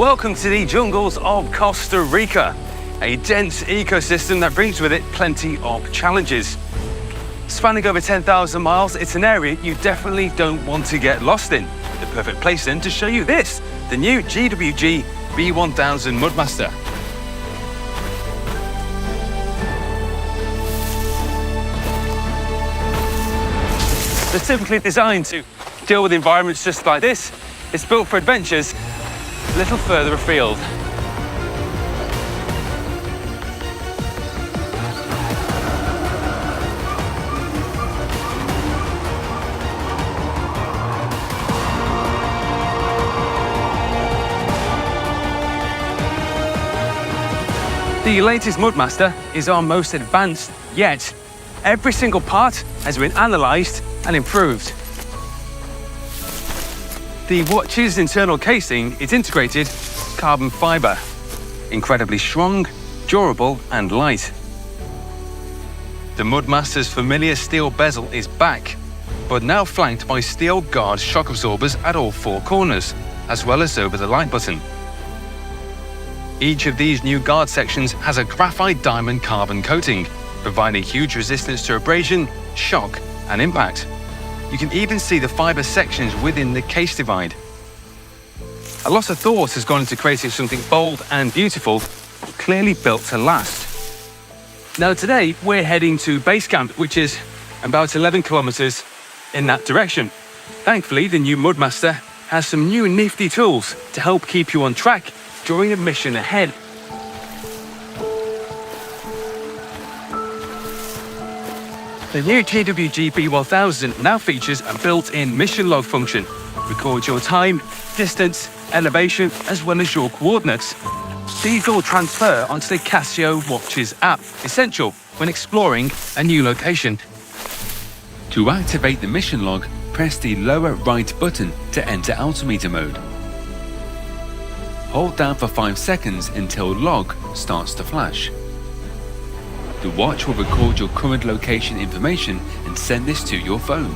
Welcome to the jungles of Costa Rica, a dense ecosystem that brings with it plenty of challenges. Spanning over 10,000 miles, it's an area you definitely don't want to get lost in. The perfect place then to show you this, the new GWG-B1000 Mudmaster. They're typically designed to deal with environments just like this. It's built for adventures a little further afield. The latest Mudmaster is our most advanced yet. Every single part has been analysed and improved. The watch's internal casing is integrated carbon fibre, incredibly strong, durable and light. The Mudmaster's familiar steel bezel is back, but now flanked by steel guard shock absorbers at all four corners, as well as over the light button. Each of these new guard sections has a graphite diamond carbon coating, providing huge resistance to abrasion, shock and impact. You can even see the fibre sections within the case divide. A lot of thought has gone into creating something bold and beautiful, clearly built to last. Now today we're heading to base camp, which is about 11 kilometres in that direction. Thankfully, the new Mudmaster has some new nifty tools to help keep you on track during the mission ahead. The new GWG-B1000 now features a built-in mission log function. Records your time, distance, elevation, as well as your coordinates. These all transfer onto the CASIO watch's app, essential when exploring a new location. To activate the mission log, press the lower right button to enter altimeter mode. Hold down for 5 seconds until log starts to flash. The watch will record your current location information and send this to your phone.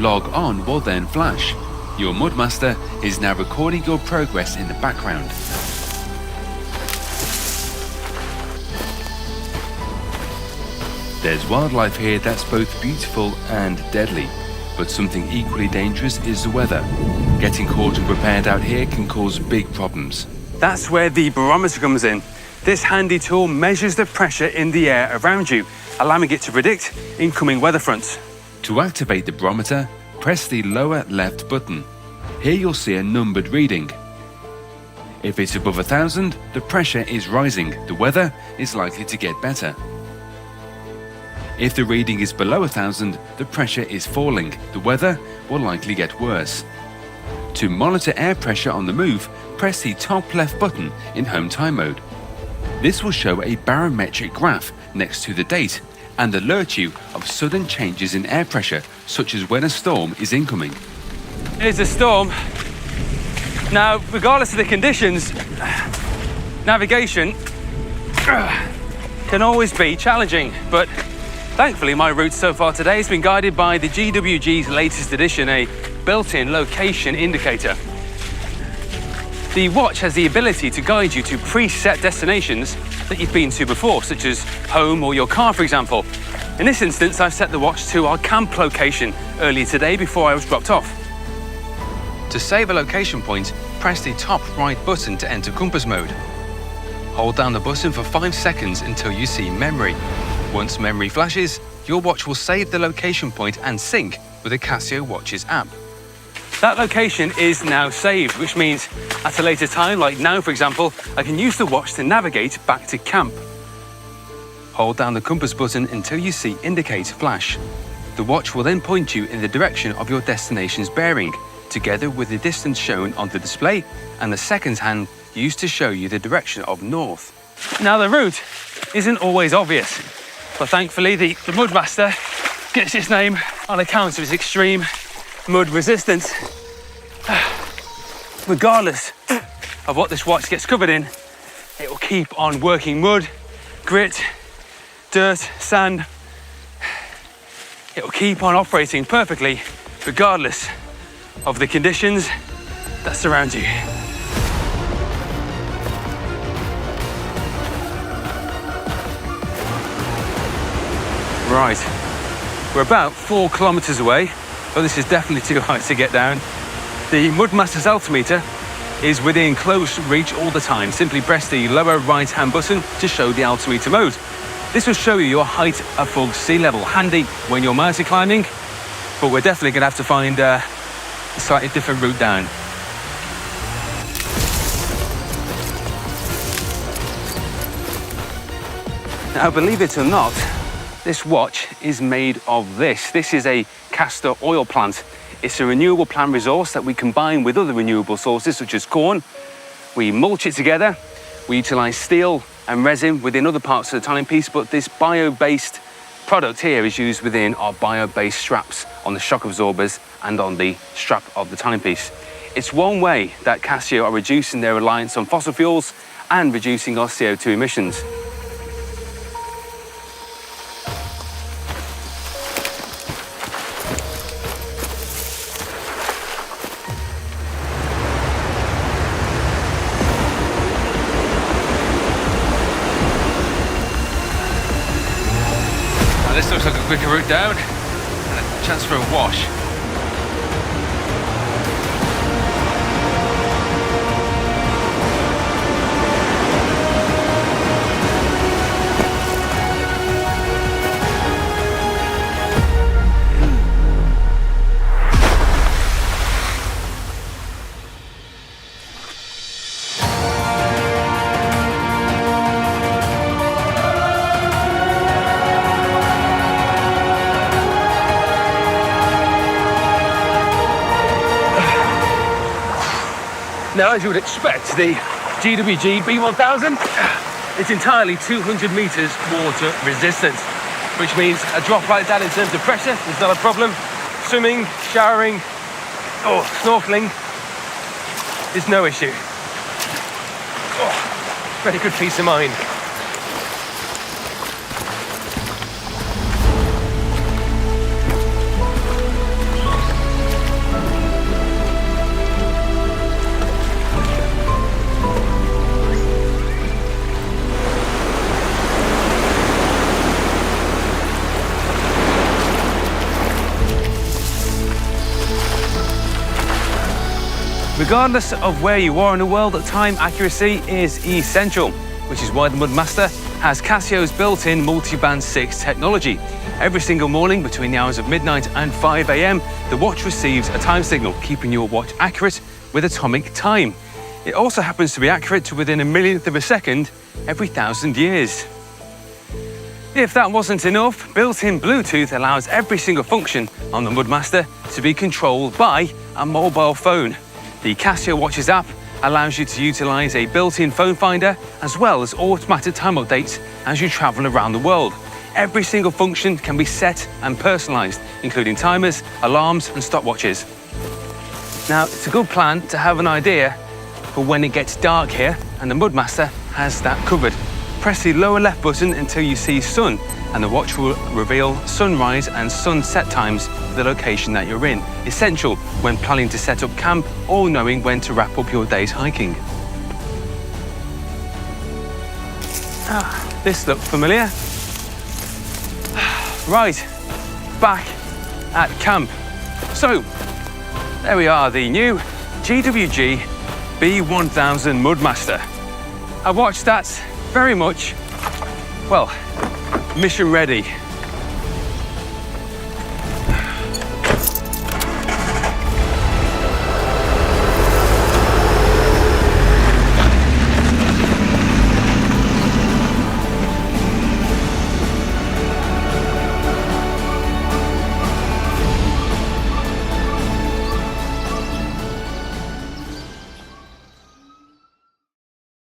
Log on will then flash. Your Mudmaster is now recording your progress in the background. There's wildlife here that's both beautiful and deadly, but something equally dangerous is the weather. Getting caught and prepared out here can cause big problems. That's where the barometer comes in. This handy tool measures the pressure in the air around you, allowing it to predict incoming weather fronts. To activate the barometer, press the lower left button. Here you'll see a numbered reading. If it's above 1,000, the pressure is rising. The weather is likely to get better. If the reading is below 1,000, the pressure is falling. The weather will likely get worse. To monitor air pressure on the move, press the top left button in home time mode. This will show a barometric graph next to the date and alert you of sudden changes in air pressure, such as when a storm is incoming. Here's a storm. Now, regardless of the conditions, navigation can always be challenging, but thankfully my route so far today has been guided by the GWG's latest edition, a built-in location indicator. The watch has the ability to guide you to preset destinations that you've been to before, such as home or your car, for example. In this instance, I've set the watch to our camp location earlier today before I was dropped off. To save a location point, press the top right button to enter compass mode. Hold down the button for 5 seconds until you see memory. Once memory flashes, your watch will save the location point and sync with the CASIO watch's app. That location is now saved, which means at a later time, like now for example, I can use the watch to navigate back to camp. Hold down the compass button until you see indicate flash. The watch will then point you in the direction of your destination's bearing, together with the distance shown on the display and the seconds hand used to show you the direction of north. Now the route isn't always obvious, but thankfully the Mudmaster gets its name on account of its extreme mud resistance. Regardless of what this watch gets covered in, it will keep on working mud, grit, dirt, sand. It will keep on operating perfectly regardless of the conditions that surround you. Right, we're about 4 kilometers away, but this is definitely too high to get down. The Mudmaster's altimeter is within close reach all the time. Simply press the lower right-hand button to show the altimeter mode. This will show you your height above sea level, handy when you're mountain climbing, but we're definitely going to have to find a slightly different route down. Now, believe it or not, this watch is made of this. This is a castor oil plant. It's a renewable plant resource that we combine with other renewable sources such as corn. We mulch it together. We utilize steel and resin within other parts of the timepiece, but this bio-based product here is used within our bio-based straps on the shock absorbers and on the strap of the timepiece. It's one way that Casio are reducing their reliance on fossil fuels and reducing our CO2 emissions. This looks like a quicker route down and a chance for a wash. Now, as you would expect, the GWG-B1000 is entirely 200 meters water resistant, which means a drop like that in terms of pressure is not a problem. Swimming, showering, or snorkeling is no issue. Oh, very good peace of mind. Regardless of where you are in the world, time accuracy is essential, which is why the Mudmaster has Casio's built-in multi-band 6 technology. Every single morning between the hours of midnight and 5 AM, the watch receives a time signal, keeping your watch accurate with atomic time. It also happens to be accurate to within a millionth of a second every 1,000 years. If that wasn't enough, built-in Bluetooth allows every single function on the Mudmaster to be controlled by a mobile phone. The Casio Watches app allows you to utilize a built-in phone finder as well as automatic time updates as you travel around the world. Every single function can be set and personalized, including timers, alarms, and stopwatches. Now, it's a good plan to have an idea for when it gets dark here, and the Mudmaster has that covered. Press the lower left button until you see sun, and the watch will reveal sunrise and sunset times for the location that you're in, essential when planning to set up camp or knowing when to wrap up your day's hiking. This looks familiar. Right, back at camp. So, there we are, the new GWG-B1000 Mudmaster. A watch that's very much, well, mission ready.